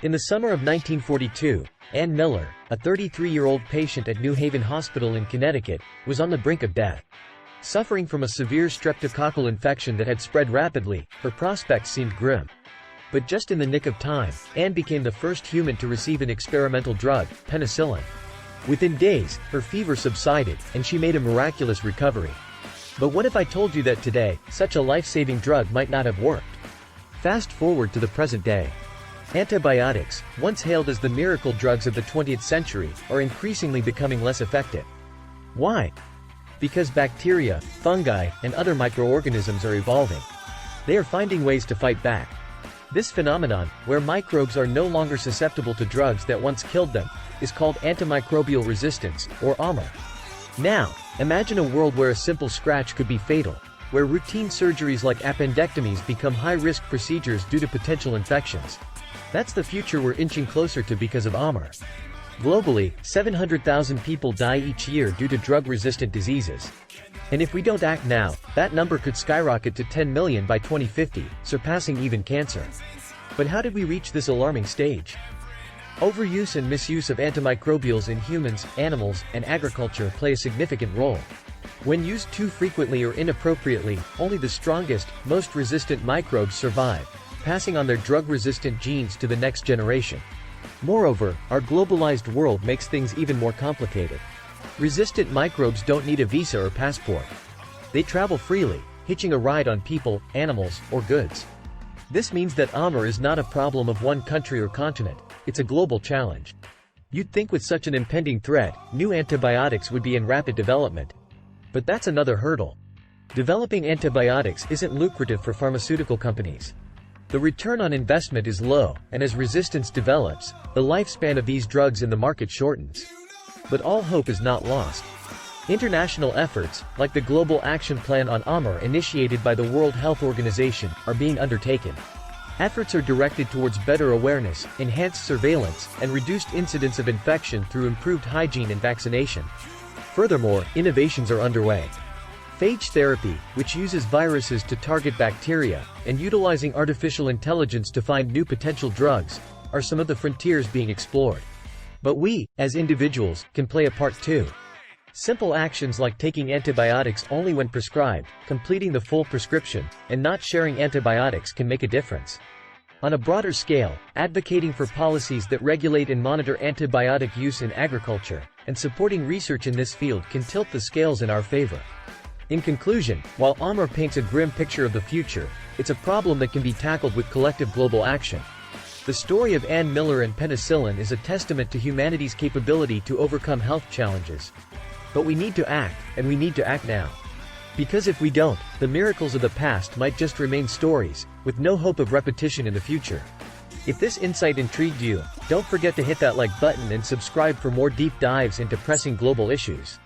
In the summer of 1942, Ann Miller, a 33-year-old patient at New Haven Hospital in Connecticut, was on the brink of death. Suffering from a severe streptococcal infection that had spread rapidly, her prospects seemed grim. But just in the nick of time, Ann became the first human to receive an experimental drug, penicillin. Within days, her fever subsided, and she made a miraculous recovery. But what if I told you that today, such a life-saving drug might not have worked? Fast forward to the present day. Antibiotics, once hailed as the miracle drugs of the 20th century, are increasingly becoming less effective. Why? Because bacteria, fungi, and other microorganisms are evolving. They are finding ways to fight back. This phenomenon, where microbes are no longer susceptible to drugs that once killed them, is called antimicrobial resistance, or AMR. Now, imagine a world where a simple scratch could be fatal, where routine surgeries like appendectomies become high-risk procedures due to potential infections. That's the future we're inching closer to because of AMR. Globally, 700,000 people die each year due to drug-resistant diseases. And if we don't act now, that number could skyrocket to 10 million by 2050, surpassing even cancer. But how did we reach this alarming stage? Overuse and misuse of antimicrobials in humans, animals, and agriculture play a significant role. When used too frequently or inappropriately, only the strongest, most resistant microbes survive, passing on their drug-resistant genes to the next generation. Moreover, our globalized world makes things even more complicated. Resistant microbes don't need a visa or passport. They travel freely, hitching a ride on people, animals, or goods. This means that AMR is not a problem of one country or continent, it's a global challenge. You'd think with such an impending threat, new antibiotics would be in rapid development. But that's another hurdle. Developing antibiotics isn't lucrative for pharmaceutical companies. The return on investment is low, and as resistance develops, the lifespan of these drugs in the market shortens. But all hope is not lost. International efforts, like the Global Action Plan on AMR initiated by the World Health Organization, are being undertaken. Efforts are directed towards better awareness, enhanced surveillance, and reduced incidence of infection through improved hygiene and vaccination. Furthermore, innovations are underway. Phage therapy, which uses viruses to target bacteria, and utilizing artificial intelligence to find new potential drugs, are some of the frontiers being explored. But we, as individuals, can play a part too. Simple actions like taking antibiotics only when prescribed, completing the full prescription, and not sharing antibiotics can make a difference. On a broader scale, advocating for policies that regulate and monitor antibiotic use in agriculture, and supporting research in this field can tilt the scales in our favor. In conclusion, while AMR paints a grim picture of the future, it's a problem that can be tackled with collective global action. The story of Ann Miller and penicillin is a testament to humanity's capability to overcome health challenges. But we need to act, and we need to act now. Because if we don't, the miracles of the past might just remain stories, with no hope of repetition in the future. If this insight intrigued you, don't forget to hit that like button and subscribe for more deep dives into pressing global issues.